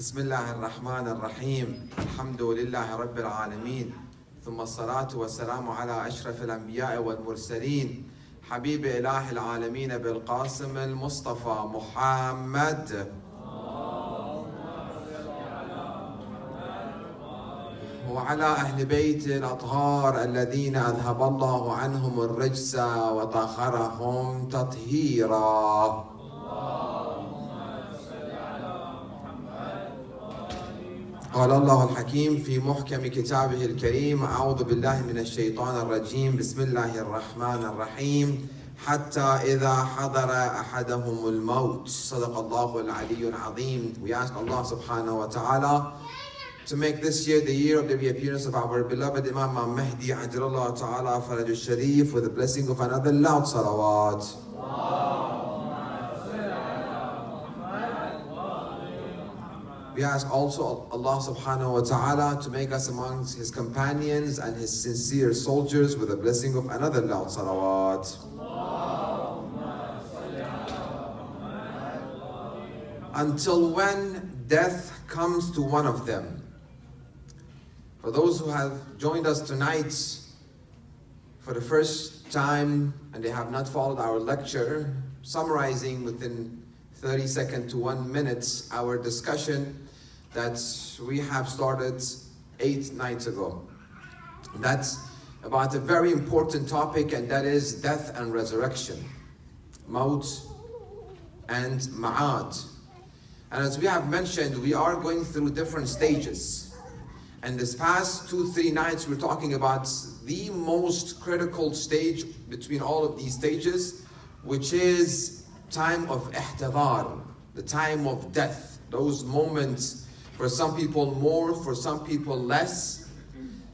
بسم الله الرحمن الرحيم الحمد لله رب العالمين ثم الصلاة والسلام على أشرف الأنبياء والمرسلين حبيب إله العالمين بالقاسم المصطفى محمد وعلى أهل بيت الأطهار الذين أذهب الله عنهم الرجس وطهرهم تطهيرا. قال الله الحكيم في محكم كتابه الكريم أعوذ بالله من الشيطان الرجيم بسم الله الرحمن الرحيم حتى إذا حضر أحدهم الموت صدق الله العلي العظيم. We ask Allah subhanahu wa ta'ala to make this year the year of the reappearance of our beloved Imam Mahdi Ajjallahu ta'ala Faraj al-Sharif with the blessing of another loud salawat. We ask also Allah subhanahu wa ta'ala to make us amongst His companions and His sincere soldiers with the blessing of another loud salawat. Until when death comes to one of them. For those who have joined us tonight for the first time and they have not followed our lecture, summarizing within 30 seconds to 1 minute our discussion that we have started 8 nights ago. That's about a very important topic, and that is death and resurrection, Maut and Ma'ad. And as we have mentioned, we are going through different stages. And this past 2-3 nights we're talking about the most critical stage between all of these stages, which is time of ihtidar, the time of death. Those moments, for some people more, for some people less.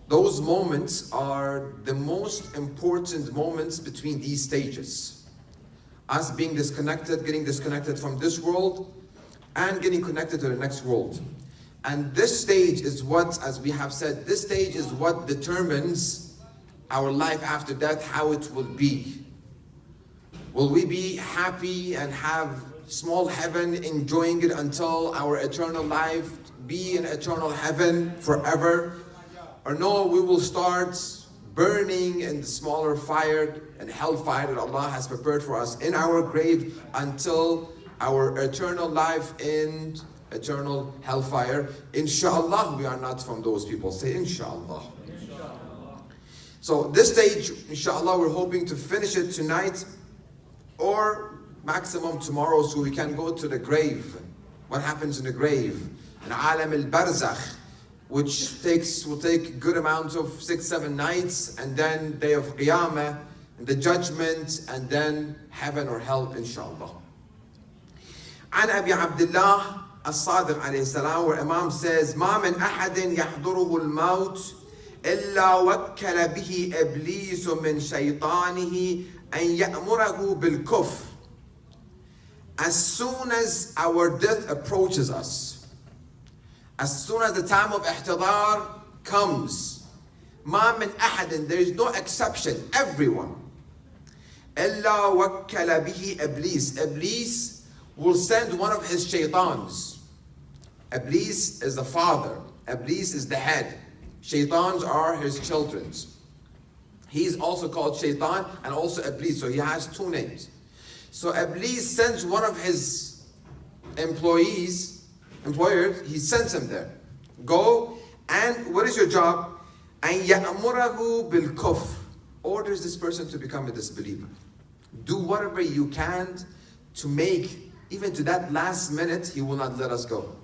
Those moments are the most important moments between these stages. Us being disconnected, getting disconnected from this world, and getting connected to the next world. And this stage is what, as we have said, this stage is what determines our life after death, how it will be. Will we be happy and have small heaven, enjoying it until our eternal life, be in eternal heaven forever? Or no, we will start burning in the smaller fire and hellfire that Allah has prepared for us in our grave until our eternal life in eternal hellfire. Inshallah, we are not from those people. Say inshallah. So this stage, inshallah, we're hoping to finish it tonight or maximum tomorrow, so we can go to the grave. What happens in the grave? An alam al-barzakh, which will take a good amount of 6-7 nights, and then day of qiyamah, and the judgment, and then heaven or hell, inshallah. عن أبي عبد الله الصادق عليه السلام, where Imam says, ما من أحد يحضره الموت إلا وكل به إبليس من شيطانه أن يأمره بالكفر. As soon as our death approaches us, as soon as the time of ihtidar comes, ما من أحد, there is no exception, everyone, إلا وكل به إبليس. Iblis will send one of his shaitans. Iblis is the father. Iblis is the head. Shaitans are his children. He's also called Shaitan and also Iblis, so he has 2 names. So Iblis sends one of his employers, he sends him there. Go, and what is your job? And يَأْمُرَهُ بِالْكُفْرِ, orders this person to become a disbeliever. Do whatever you can to make, even to that last minute, he will not let us go.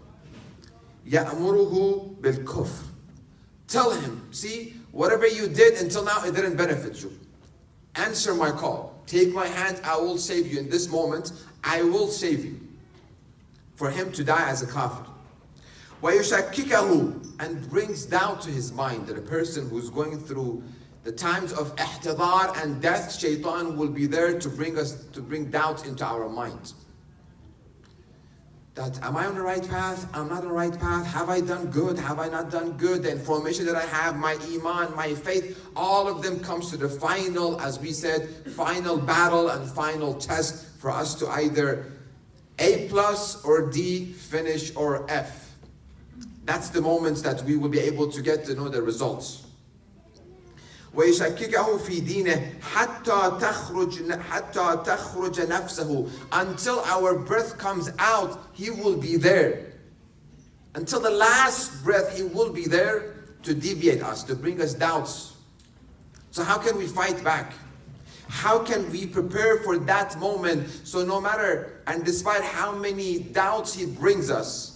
يَأْمُرُهُ بِالْكُفْرِ. Tell him, see, whatever you did until now, it didn't benefit you. Answer my call. Take my hand, I will save you. In this moment, I will save you. For him to die as a kafir. وَيُشَكِّكَهُ, and brings doubt to his mind that a person who's going through the times of ihtidar and death, shaitan will be there to bring doubt into our mind. That, am I on the right path? I'm not on the right path. Have I done good? Have I not done good? The information that I have, my iman, my faith, all of them comes to the final, as we said, final battle and final test for us to either A+ or D, finish, or F. That's the moments that we will be able to get to know the results. ويشككه في دينه حتى تخرج نفسه. Until our breath comes out, he will be there. Until the last breath, he will be there to deviate us, to bring us doubts. So how can we fight back? How can we prepare for that moment? So no matter and despite how many doubts he brings us,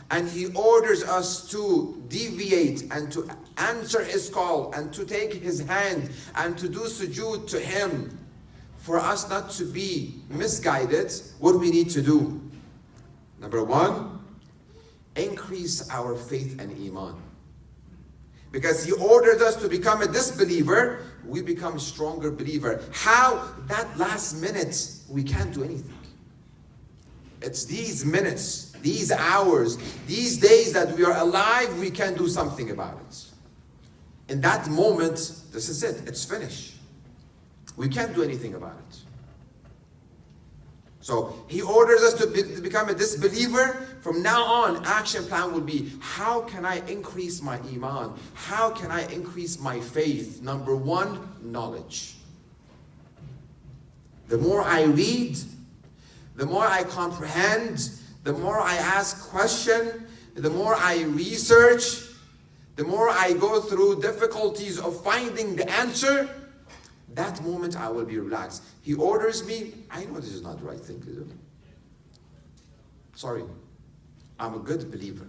and he orders us to deviate and to answer his call and to take his hand and to do sujood to him, for us not to be misguided, what we need to do? Number one, increase our faith and iman. Because he ordered us to become a disbeliever, we become a stronger believer. How? That last minute, we can't do anything. It's these minutes, these hours, these days that we are alive, we can do something about it. In that moment, this is it, it's finished. We can't do anything about it. So he orders us to become a disbeliever. From now on, action plan will be, how can I increase my iman? How can I increase my faith? Number one, knowledge. The more I read, the more I comprehend, the more I ask questions, the more I research, the more I go through difficulties of finding the answer, that moment I will be relaxed. He orders me, I know this is not the right thing to do. Sorry, I'm a good believer.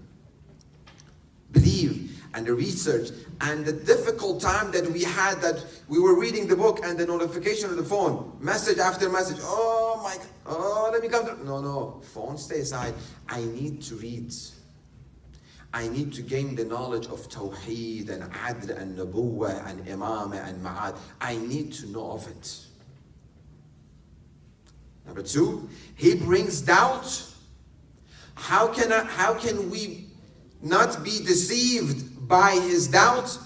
Believe and the research and the difficult time that we had, that we were reading the book and the notification of the phone, message after message, oh my God, oh let me come to, no, phone stay aside. I need to read. I need to gain the knowledge of Tawheed and Adl and Nabuwah and Imamah and Ma'ad. I need to know of it. Number two, he brings doubt. How can we not be deceived by his doubt?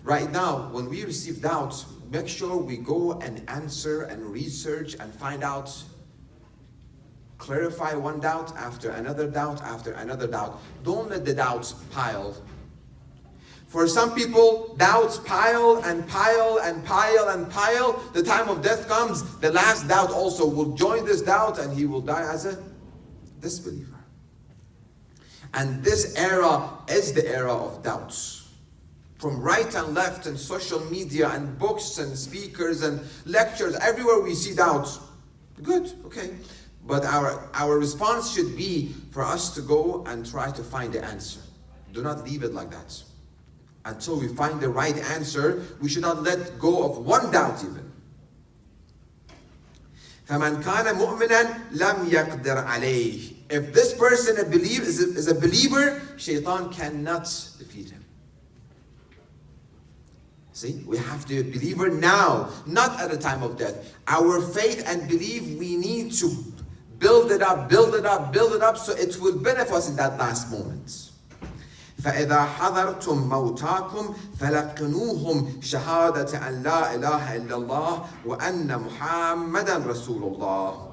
Right now, when we receive doubt, make sure we go and answer and research and find out. Clarify one doubt after another doubt after another doubt. Don't let the doubts pile. For some people, doubts pile and pile and pile and pile. The time of death comes, the last doubt also will join this doubt and he will die as a disbeliever. And this era is the era of doubts. From right and left and social media and books and speakers and lectures, everywhere we see doubts. Good, okay. But our response should be for us to go and try to find the answer. Do not leave it like that. Until we find the right answer, we should not let go of one doubt even. فَمَنْ كَانَ مُؤْمِنًا لَمْ يَقْدِرْ عَلَيْهِ. If this person is a believer, shaitan cannot defeat him. See, we have to be a believer now, not at the time of death. Our faith and belief, we need to build it up, build it up, build it up, so it will benefit us in that last moment. فَإِذَا حَضَرْتُمْ مَوْتَاكُمْ فَلَقِنُوهُمْ شَهَادَةَ أَنْ لَا إِلَهَ إِلَّا اللَّهُ وَأَنَّ مُحَمَّدًا رَسُولُ اللَّهِ.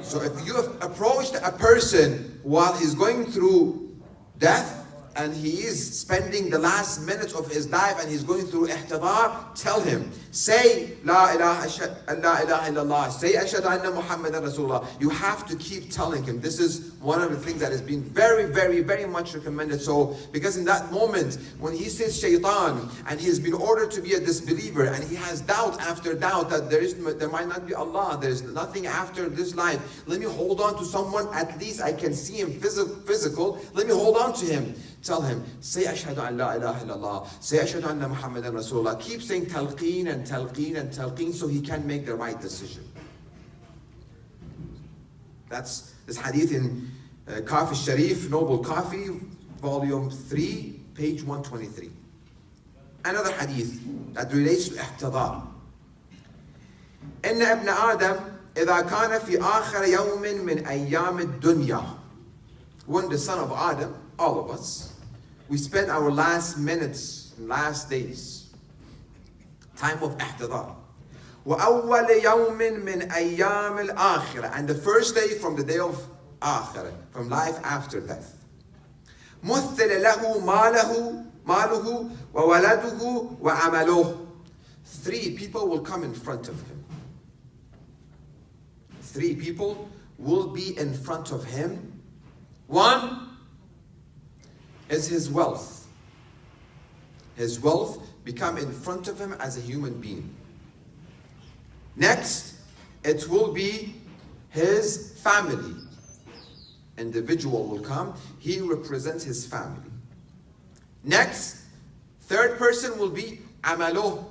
So if you have approached a person while he's going through death, and he is spending the last minutes of his life and he's going through ihtidar, tell him, say La ilaha illallah, say ashhadu anna Muhammadan Rasulullah. You have to keep telling him. This is one of the things that has been very, very, very much recommended. So, because in that moment, when he says shaitan, and he's been ordered to be a disbeliever, and he has doubt after doubt that there might not be Allah, there's nothing after this life. Let me hold on to someone, at least I can see him physical. Let me hold on to him. Tell him, say ashhadu an la ilaha illallah, say ashhadu anna Muhammadan Rasulullah. Keep saying talqeen and talqeen and talqeen so he can make the right decision. That's this hadith in Kafi Sharif, Noble Coffee, volume 3, page 123. Another hadith that relates to ihtidar. إن ابن آدم إذا كان في آخر يوم من أيام الدنيا. When the son of Adam, all of us, we spend our last minutes, last days, time of ihtidar. وأول يوم من أيام الآخرة, and the first day from the day of آخرة, from life after death. مثل له ماله وولده وعمله. 3 people will come in front of him. 3 people will be in front of him. 1 is his wealth. His wealth become in front of him as a human being. Next, it will be his family. Individual will come. He represents his family. Next, 3rd person will be amalo,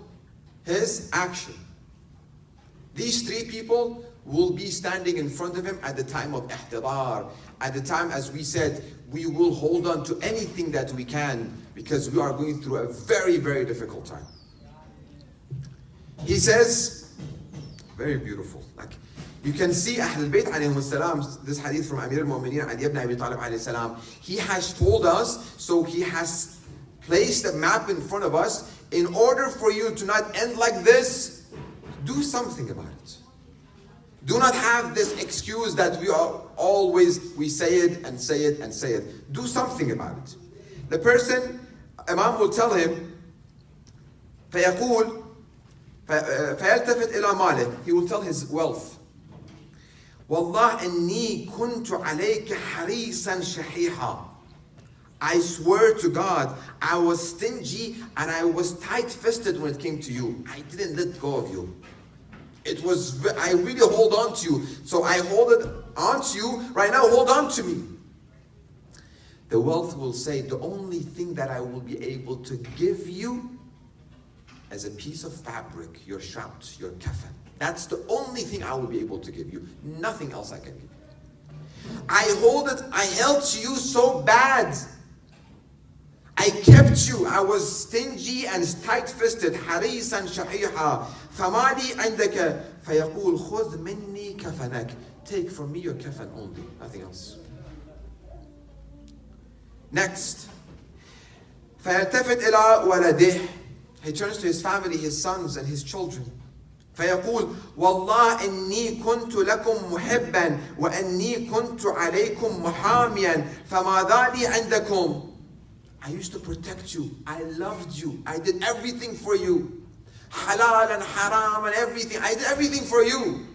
his action. These 3 people will be standing in front of him at the time of ihtidar. At the time, as we said, we will hold on to anything that we can because we are going through a very, very difficult time. He says, very beautiful. Like you can see Ahl Bayt alayhi salam, this hadith from Amir al-Mu'mineen Ali ibn Abi Talib alayhi salam. He has told us, so he has placed a map in front of us. In order for you to not end like this, do something about it. Do not have this excuse that we say it and say it and say it. Do something about it. The person, Imam will tell him, فيقول فيلتفت إلى ماله. He will tell his wealth. والله إني كنت عليك حريصا شحيحا. I swear to God, I was stingy and I was tight-fisted when it came to you. I didn't let go of you. I really hold on to you. So I hold it on to you. Right now, hold on to me. The wealth will say, the only thing that I will be able to give you is a piece of fabric, your shout, your kafan. That's the only thing I will be able to give you. Nothing else I can give you. I held to you so bad. I kept you. I was stingy and tight-fisted. حريصا شحيحا. فمالي عندك فيقول خذ مني كفنك. Take from me your kafan only, nothing else. Next. فيلتفت إلى ولده. He turns to his family, his sons and his children. فيقول والله إني كنت لكم محبا وإني كنت عليكم محاميا فماذا لي عندكم. I used to protect you. I loved you. I did everything for you. Halal and haram and everything. I did everything for you.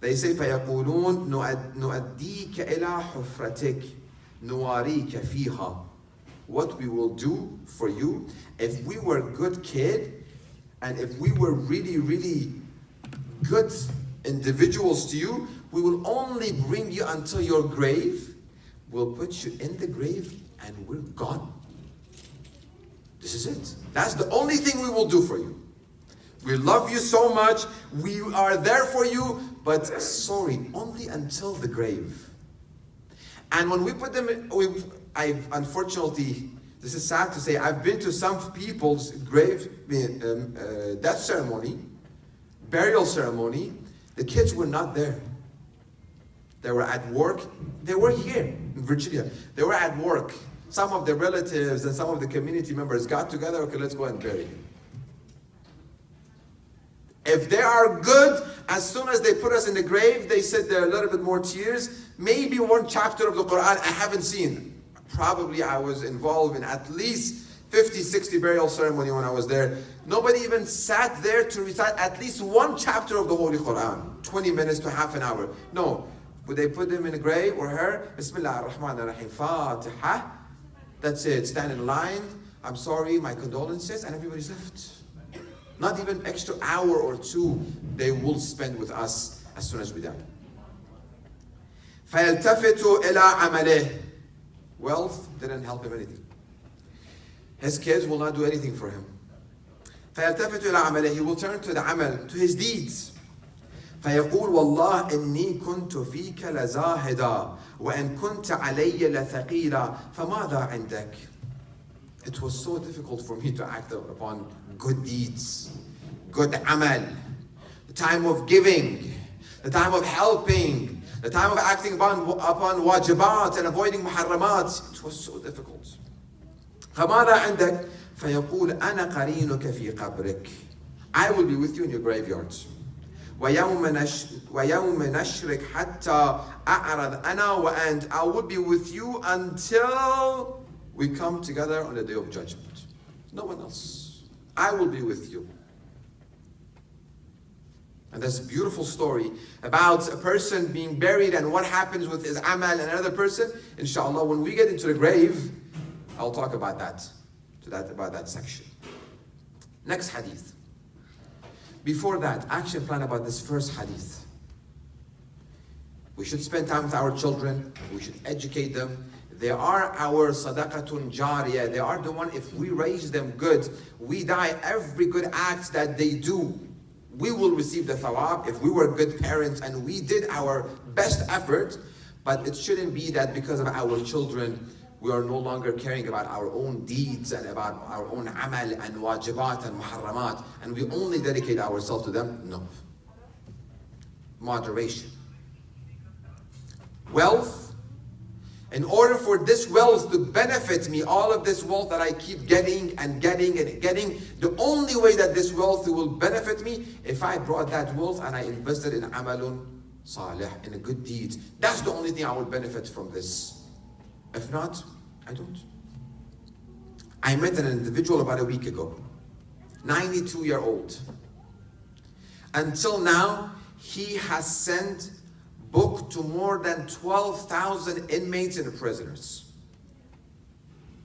They say فيقولون نؤديك إلى حفرتك نواريك فيها. What we will do for you, if we were a good kid, and if we were really, really good individuals to you, we will only bring you until your grave. We'll put you in the grave and we're gone. This is it. That's the only thing we will do for you. We love you so much. We are there for you, but sorry, only until the grave. And when we put them in, unfortunately, this is sad to say, I've been to some people's grave, death ceremony, burial ceremony. The kids were not there. They were at work. They were here in Virginia. They were at work. Some of the relatives and some of the community members got together. Okay, let's go and bury him. If they are good, as soon as they put us in the grave, they said there are a little bit more tears. Maybe one chapter of the Quran I haven't seen. Probably I was involved in at least 50, 60 burial ceremony when I was there. Nobody even sat there to recite at least one chapter of the Holy Quran. 20 minutes to half an hour. No. Would they put them in a grave or her? Bismillah ar-Rahman ar-Rahim. Fatiha. That's it. Stand in line. I'm sorry, my condolences. And everybody's left. Not even extra hour or two they will spend with us as soon as we die. فَيَلْتَفِتُ إِلَىٰ عَمَلِهِ. Wealth didn't help him anything. His kids will not do anything for him. فَيَلْتَفِتُ إِلَىٰ عَمَلِهِ. He will turn to the amal, to his deeds. فيقول والله إني كنت فيك لزاهدا وإن كنت علي لثقيلا فماذا عندك. It was so difficult for me to act upon good deeds, good amal, the time of giving, the time of helping, the time of acting upon wajibat and avoiding muharramat. It was so difficult. فماذا عندك. فيقول أنا قرينك في قبرك. I will be with you in your graveyards. وَيَوْمَ نَشْرِكْ حَتَّى أَعْرَضْ أَنَا and I will be with you until we come together on the day of judgment. No one else. I will be with you. And there's a beautiful story about a person being buried and what happens with his amal and another person. Inshallah, when we get into the grave, I'll talk about about that section. Next hadith. Before that, action plan about this first hadith. We should spend time with our children. We should educate them. They are our sadaqatun jariyah. They are the one, if we raise them good, we die, every good act that they do, we will receive the thawab if we were good parents and we did our best effort. But it shouldn't be that because of our children, we are no longer caring about our own deeds and about our own amal and wajibat and muharramat, and we only dedicate ourselves to them. No. Moderation. Wealth. In order for this wealth to benefit me, all of this wealth that I keep getting and getting and getting, the only way that this wealth will benefit me, if I brought that wealth and I invested in amalun salih, in a good deed. That's the only thing I will benefit from this. If not, I don't. I met an individual about a week ago, 92-year-old. Until now, he has sent book to more than 12,000 inmates and prisoners.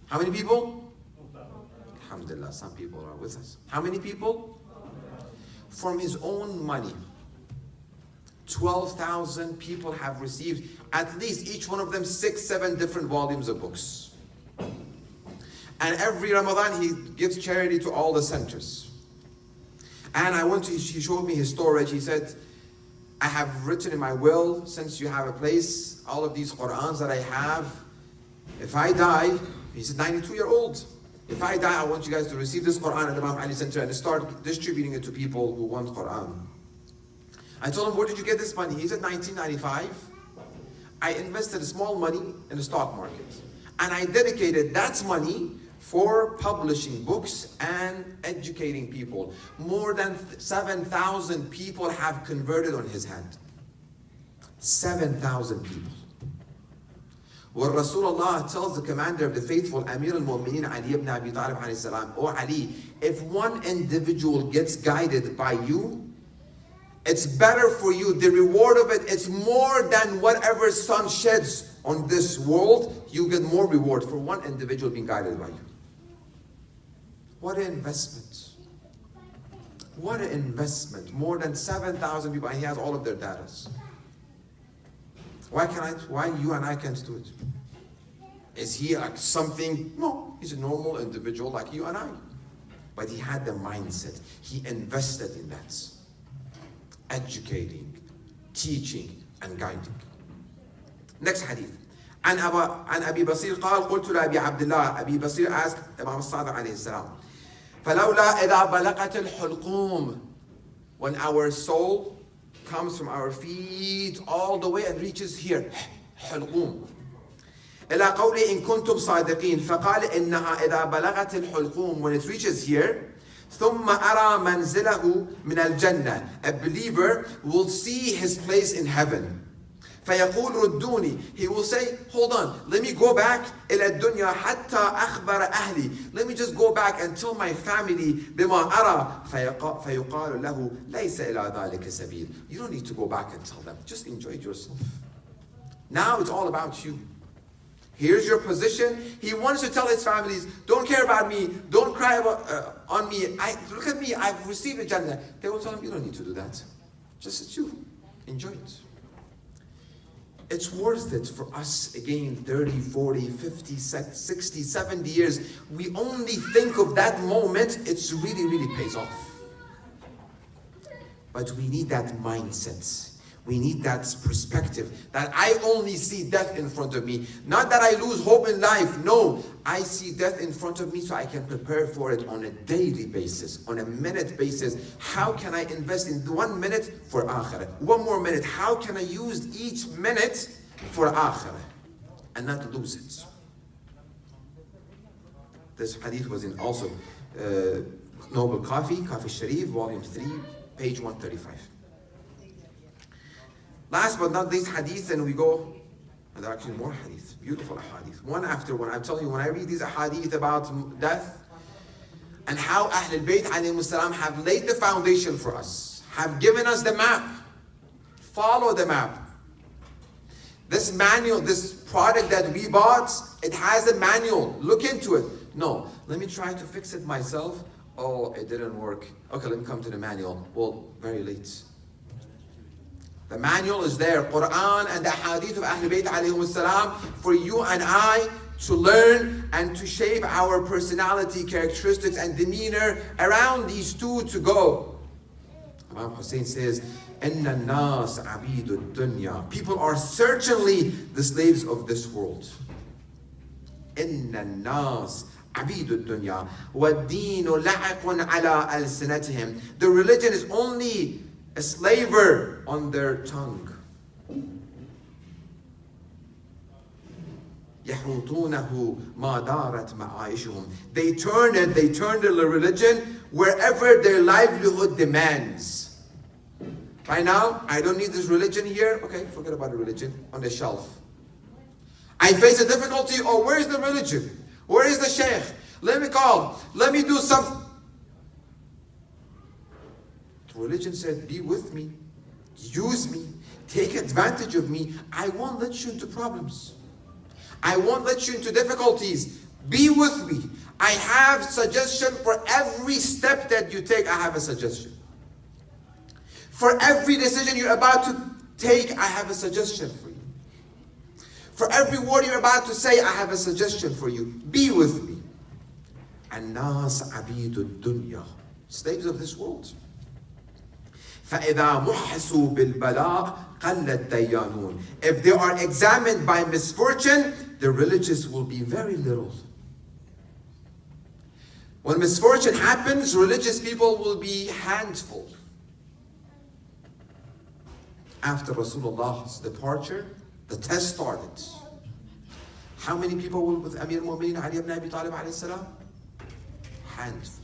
How many people? Alhamdulillah, some people are with us. How many people? From his own money. 12,000 people have received at least each one of them 6-7 different volumes of books. And every Ramadan he gives charity to all the centers. And he showed me his storage. He said, I have written in my will, since you have a place, all of these Qur'ans that I have, if I die, he said 92-year-old, if I die, I want you guys to receive this Qur'an at the Imam Ali Center and start distributing it to people who want Qur'an. I told him, where did you get this money? He said, 1995. I invested small money in the stock market. And I dedicated that money for publishing books and educating people. More than 7,000 people have converted on his hand. 7,000 people. Where Rasulullah tells the commander of the faithful, Amir al-Mu'mineen Ali ibn Abi Talib alayhi salam, "Oh Ali, if one individual gets guided by you, it's better for you. The reward of it is more than whatever sun sheds on this world. You get more reward for one individual being guided by you." What an investment. What an investment. More than 7,000 people, and he has all of their data. Why you and I can't do it? Is he like something? No, he's a normal individual like you and I. But he had the mindset. He invested in that. Educating, teaching, and guiding. Next hadith. عن أبي بصير قال قلت لأبي عبد الله, أبي بصير asked Imam الصادق عليه السلام, فلولا إذا بلغت الحلقوم, when our soul comes from our feet all the way and reaches here, حلقوم, إلى قولي إن كنتم صادقين, فقال إنها إذا بلغت الحلقوم, when it reaches here, ثم أرى منزله من الجنة, a believer will see his place in heaven. فيقول ردوني, he will say, hold on, let me go back إلى الدنيا حتى أخبر أهلي, let me just go back and tell my family بما أرى, فيقال له ليس إلى ذلك سبيل, you don't need to go back and tell them, just enjoy it yourself. Now it's all about you. Here's your position. He wants to tell his families, don't care about me, don't cry on me, look at me, I've received a Jannah. They will tell him, you don't need to do that, just it's you, enjoy it. It's worth it for us, again, 30, 40, 50, 60, 70 years. We only think of that moment, it's really, really pays off. But we need that mindset. We need that perspective, that I only see death in front of me. Not that I lose hope in life. No, I see death in front of me so I can prepare for it on a daily basis, on a minute basis. How can I invest in 1 minute for akhirah? 1 more minute. How can I use each minute for akhirah and not lose it? This hadith was in also Noble Coffee, Coffee Sharif, Volume 3, page 135. Last but not least, hadith, and we go, and there are actually more hadith, beautiful hadith, one after one. I'm telling you, when I read these hadith about death, and how Ahlul Bayt alayhimus salam have laid the foundation for us, have given us the map, follow the map. This manual, this product that we bought, it has a manual, look into it. No, let me try to fix it myself. Oh, it didn't work. Okay, let me come to the manual. Well, very late. The manual is there, Quran and the hadith of Ahlul Bayt alayhimus salam, for you and I to learn and to shape our personality, characteristics and demeanor around these two to go. Imam Hussein says, Inna nas abidud dunya. People are certainly the slaves of this world. Inna nas abidud dunya. Wad-deenu la'iqun ala alsinatihim. The religion is only a slaver on their tongue. يَحُوطُونَهُ مَا دَارَتْ مَعَائِشُهُم. They turn the religion wherever their livelihood demands. Right now, I don't need this religion here. Okay, forget about the religion, on the shelf. I face a difficulty. Oh, where is the religion? Where is the sheikh? Let me call. Let me do something. The religion said, be with me. Use me. Take advantage of me. I won't let you into problems. I won't let you into difficulties. Be with me. I have suggestion for every step that you take. I have a suggestion. For every decision you're about to take, I have a suggestion for you. For every word you're about to say, I have a suggestion for you. Be with me. An-nas abidud dunya. Slaves of this world. فَإِذَا مُحْسُوا بِالْبَلَاءِ قَلَّ الدَّيَّانُونَ. If they are examined by misfortune, the religious will be very little. When misfortune happens, religious people will be handful. After Rasulullah's departure, the test started. How many people were with Amir al-Mu'mineen Ali ibn Abi Talib alayhi salam? Handful.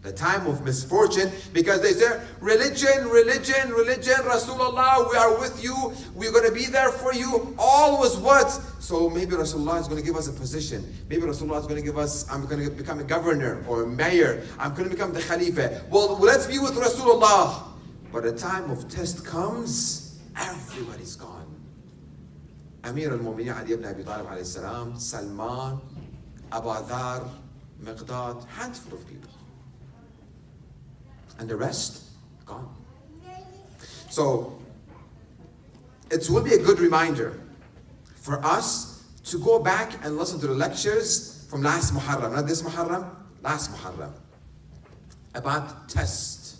The time of misfortune, because they say, religion, Rasulullah, we are with you, we're going to be there for you. All was what? So maybe Rasulullah is going to give us a position. Maybe Rasulullah is going to give us, I'm going to become a governor or a mayor. I'm going to become the Khalifa. Well, let's be with Rasulullah. But the time of test comes, everybody's gone. Amir al-Mu'mineen Ali ibn Abi Talib alayhi salam, Salman, Abu Dhar, Miqdad, handful of people. And the rest, gone. So, it will be a good reminder for us to go back and listen to the lectures from last Muharram, not this Muharram, last Muharram, about test,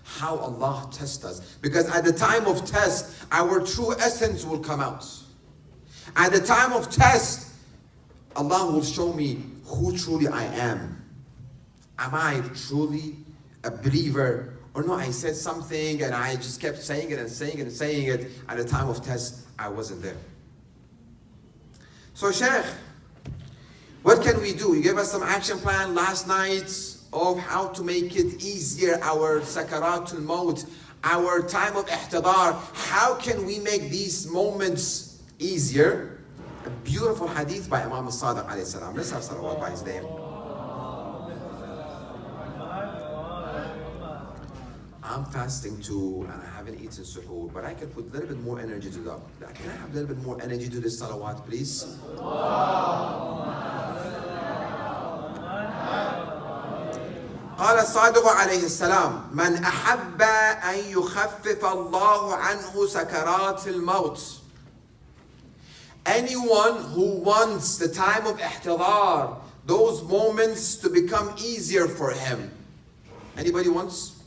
how Allah tests us. Because at the time of test, our true essence will come out. At the time of test, Allah will show me who truly I am. Am I truly a believer? Or no, I said something and I just kept saying it and saying it and saying it. At the time of test, I wasn't there. So Sheikh, what can we do? You gave us some action plan last night of how to make it easier, our sakaratul maut, our time of ihtidar. How can we make these moments easier? A beautiful hadith by Imam al-Sadiq alayhi salam. Let's have salawat by his name. I'm fasting too, and I haven't eaten suhoor, but I can put a little bit more energy to that. Can I have a little bit more energy to this salawat, please? قال الصادق عليه السلام من أحب أن يخفف الله عنه سكرات الموت. Anyone who wants the time of ihtidar, those moments to become easier for him. Anybody wants?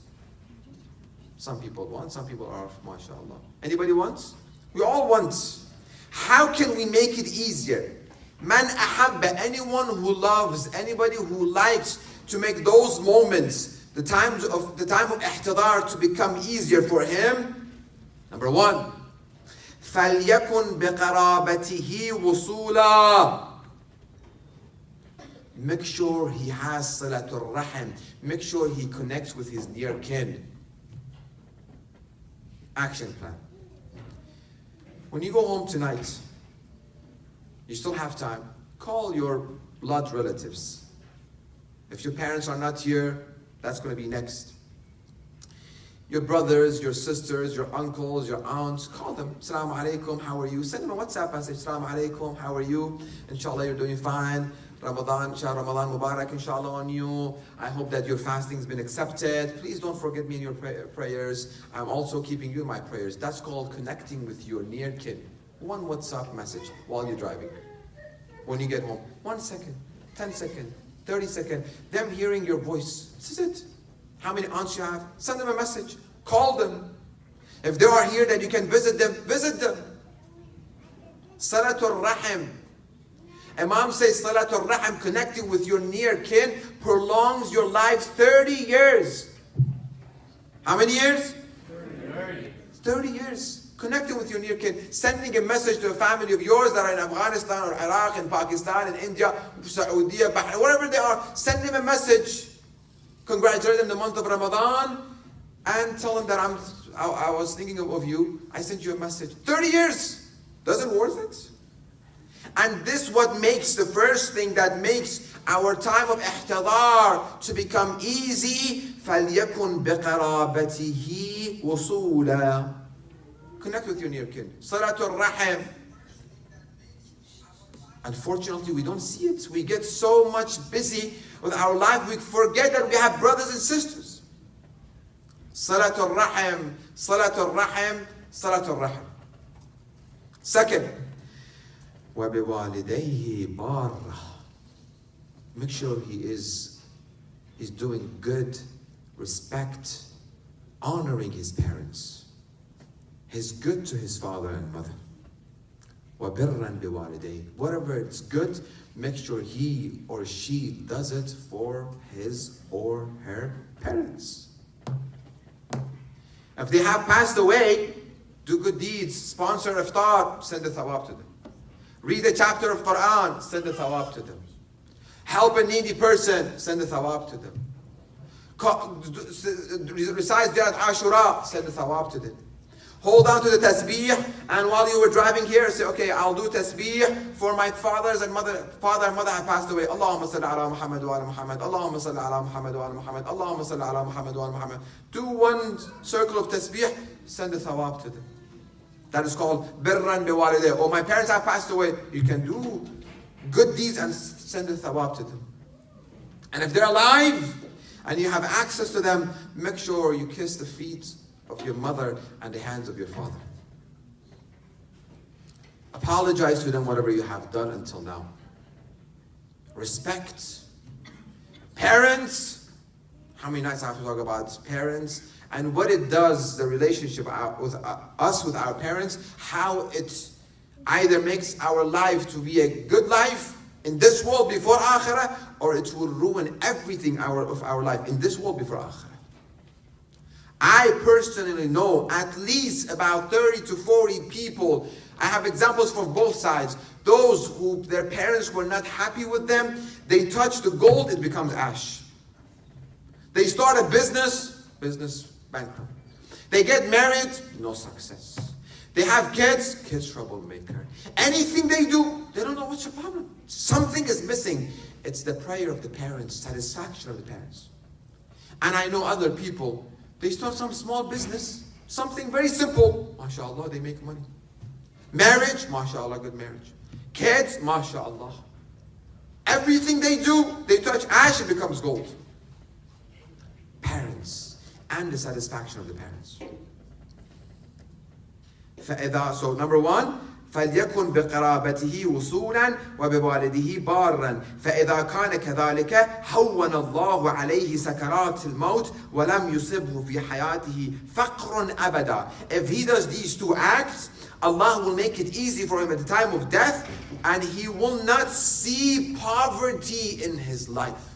Some people want, some people are, mashallah. Anybody wants? We all want. How can we make it easier? Man ahabba, anyone who loves, anybody who likes to make those moments, the time of ihtidar to become easier for him. Number one, فَلْيَكُنْ بِقَرَابَتِهِ وُصُولًا. make sure he has Salatul Rahim. Make sure he connects with his near kin. Action plan. When you go home tonight, you still have time, call your blood relatives. If your parents are not here, that's going to be next. Your brothers, your sisters, your uncles, your aunts, call them. Assalamu alaikum, how are you? Send them a WhatsApp message. Assalamu alaikum, how are you? Inshallah, you're doing fine. Ramadan, Ramadan Mubarak, inshallah on you. I hope that your fasting has been accepted. Please don't forget me in your prayers. I'm also keeping you in my prayers. That's called connecting with your near kin. One WhatsApp message while you're driving. When you get home, 1 second, 10 seconds, 30 seconds, them hearing your voice. This is it. How many aunts you have? Send them a message. Call them. If they are here that you can visit them, visit them. Salatul Rahim. Imam says Salatul Rahim, connecting with your near kin, prolongs your life 30 years. How many years? 30 years. Connecting with your near kin. Sending a message to a family of yours that are in Afghanistan or Iraq and Pakistan and India, Saudi, Bahrain, wherever they are. Send them a message. Congratulate them in the month of Ramadan and tell them that I was thinking of you. I sent you a message. 30 years. Doesn't worth it? And this what makes the first thing that makes our time of ihtidar to become easy. فَلْيَكُنْ بِقَرَابَتِهِ وُصُولًا. Connect with your near kin. Salatul Rahim. Unfortunately, we don't see it. We get so much busy with our life, we forget that we have brothers and sisters. Salatul Rahim, Salatul Rahim, Salatul Rahim. Second, وَبِوَالِدَيْهِ بَارًّا. Make sure he's doing good, respect, honoring his parents. He's good to his father and mother. وَبِرًّا بِوَالِدَيْهِ. Whatever it's good, make sure he or she does it for his or her parents. If they have passed away, do good deeds. Sponsor iftar, send a thawab to them. Read a chapter of Quran, send a thawab to them. Help a needy person, send a thawab to them. Recite Jannat Ashura, send a thawab to them. Hold on to the tasbih, and while you were driving here, say, okay, I'll do tasbih for my father and mother have passed away. Allahumma salli ala Muhammad wa ala Muhammad. Allahumma salli ala Muhammad wa ala Muhammad. Allahumma salli ala Muhammad wa ala Muhammad. Do one circle of tasbih, send a thawab to them. That is called birran biwalidayh. Oh, my parents have passed away. You can do good deeds and send a thawab to them. And if they're alive and you have access to them, make sure you kiss the feet of your mother and the hands of your father. Apologize to them whatever you have done until now. Respect. Parents. How many nights I have to talk about parents and what it does, the relationship with us with our parents, how it either makes our life to be a good life in this world before Akhirah, or it will ruin everything of our life in this world before Akhirah. I personally know at least about 30 to 40 people. I have examples from both sides. Those who their parents were not happy with them, they touch the gold, it becomes ash. They start a business bankrupt. They get married, no success. They have kids troublemaker. Anything they do, they don't know what's your problem. Something is missing. It's the prayer of the parents, satisfaction of the parents. And I know other people, they start some small business, something very simple. MashaAllah, they make money. Marriage, MashaAllah, good marriage. Kids, MashaAllah. Everything they do, they touch ash, it becomes gold. Parents, and the satisfaction of the parents. So number one, فليكن بقرابته وصولا وبوالده بارا فإذا كان كذلك هون الله عليه سكرات الموت ولم يصبه في حياته فقر أبدا. If he does these two acts, Allah will make it easy for him at the time of death, and he will not see poverty in his life.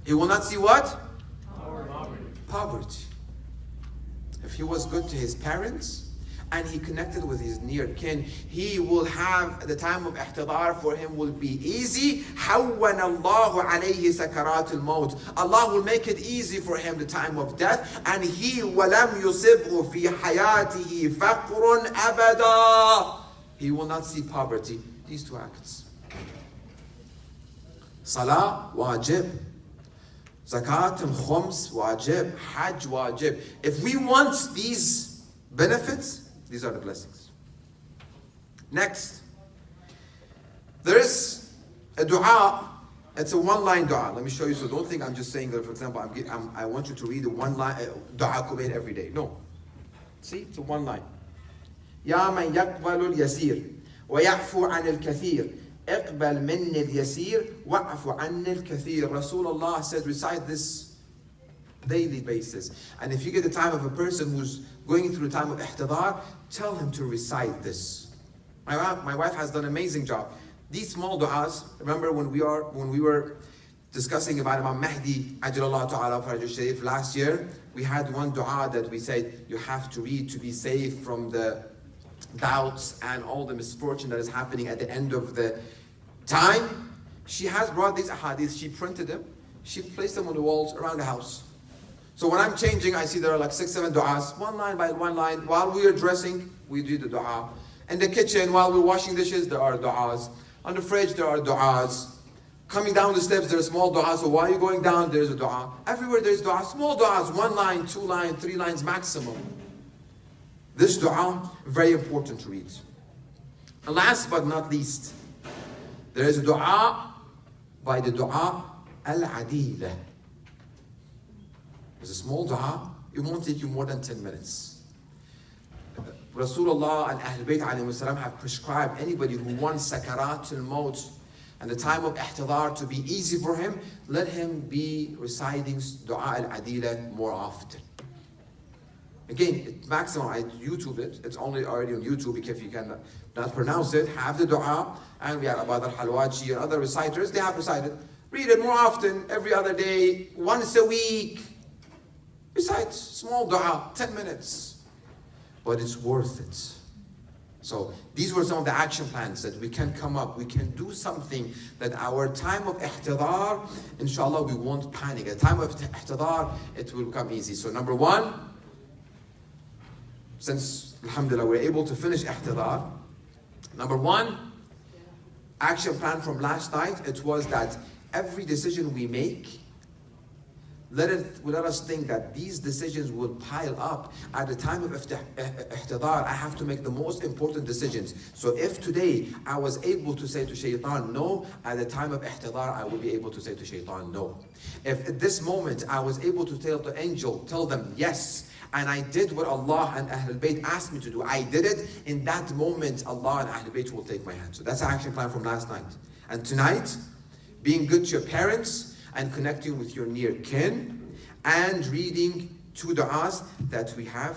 He will not see what? Poverty. If he was good to his parents, and he connected with his near kin, he will have the time of ihtidar for him will be easy. حَوَّنَ اللَّهُ عَلَيْهِ سَكَرَاتِ الْمَوْتِ. Allah will make it easy for him the time of death, and he وَلَمْ يُصِبْهُ فِي حَيَاتِهِ فَقْرٌ أَبَدًا. He will not see poverty. These two acts. Salah, wajib. Zakat and khums, wajib. Hajj, wajib. If we want these benefits, these are the blessings. Next, there is a dua. It's a one-line dua. Let me show you. So don't think I'm just saying that. For example, I want you to read a one-line dua kubayt every day. No. See, it's a one-line. يا من يقبل اليسير ويعفو عن الكثير اقبل مني اليسير واعف عن الكثير. Rasulullah said, recite this daily basis. And if you get the time of a person who's going through a time of ihtidar, tell him to recite this. My wife has done an amazing job. These small du'as, remember when we were discussing about Imam Mahdi Ajlallah Ta'ala Faraj Sharif last year, we had one du'a that we said you have to read to be safe from the doubts and all the misfortune that is happening at the end of the time. She has brought these ahadith, she printed them, she placed them on the walls around the house. So when I'm changing, I see there are like 6-7 du'as, one line by one line. While we are dressing, we do the du'a. In the kitchen, while we're washing dishes, there are du'as. On the fridge, there are du'as. Coming down the steps, there's small du'as. So while you're going down, there's a du'a. Everywhere there's du'as, small du'as, 1 line, 2 lines, 3 lines maximum. This dua, very important to read. And last but not least, there is a dua by the dua al-adila. It's a small dua, it won't take you more than 10 minutes. Rasulullah and Ahlul Bayt alayhi salam have prescribed anybody who wants sakaratul maut and the time of ihtidar to be easy for him, let him be reciting dua al-adila more often. Again, maximum, I YouTube it. It's only already on YouTube if you can not pronounce it. Have the dua, and we have Abad al-Halwaji and other reciters, they have recited. Read it more often, every other day, once a week. Recite small dua, 10 minutes. But it's worth it. So these were some of the action plans that we can come up. We can do something that our time of ihtidar, inshallah, we won't panic. At the time of ihtidar, it will become easy. So number 1, since, alhamdulillah, we're able to finish ihtidar. Number 1, action plan from last night, it was that every decision we make, let us think that these decisions will pile up. At the time of ihtidar, I have to make the most important decisions. So if today I was able to say to shaitan no, at the time of ihtidar, I will be able to say to shaitan no. If at this moment I was able to tell the angel, tell them yes, and I did what Allah and Ahlul Bayt asked me to do, I did it, in that moment Allah and Ahlul Bayt will take my hand. So that's the action plan from last night. And tonight, being good to your parents and connecting with your near kin and reading 2 du'as that we have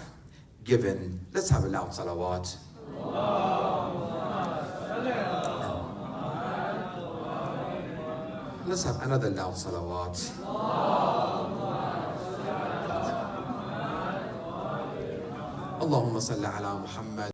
given. Let's have a loud salawat. Let's have another loud salawat. اللهم صل على محمد